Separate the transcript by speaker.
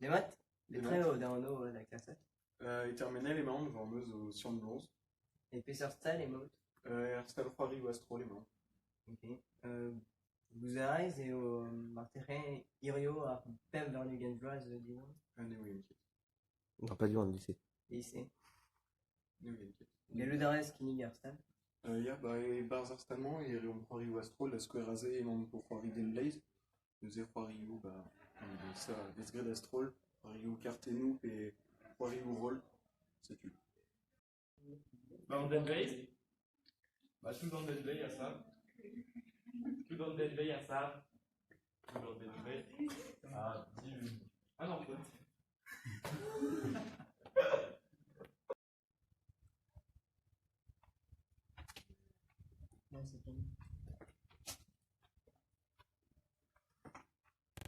Speaker 1: Les maths?
Speaker 2: Les
Speaker 1: Très
Speaker 2: maths.
Speaker 1: haut, dans la classe.
Speaker 2: I terminale var med zo Sion Bronze.
Speaker 1: Et Pesserstal et Maud.
Speaker 2: Erstal Fari ou Astro les
Speaker 1: Ok. Vous avez et au Marterrain, Irio, à Pem vers Nugenbraz, disons.
Speaker 3: Non, pas du tout, lycée.
Speaker 1: Lycée.
Speaker 2: Nugenbraz.
Speaker 1: Et le Dares qui n'y Gerstal.
Speaker 2: Ja, bei Barzarstalement, et on Fari ou Astro, la Square et mon pour Fari del Blaze. Nous avons Fari ou, ça, les Gred Astrol, Fari ou Cartenou et Fari ou Roll. C'est tu.
Speaker 4: Dans Dead Bay, bah, tout dans Dead Bay, à ça. Tout dans Dead Bay, à ça. Tout dans Dead Bay. Ah, 10 minutes. Ah non, peut-être.
Speaker 1: Non, c'est pas.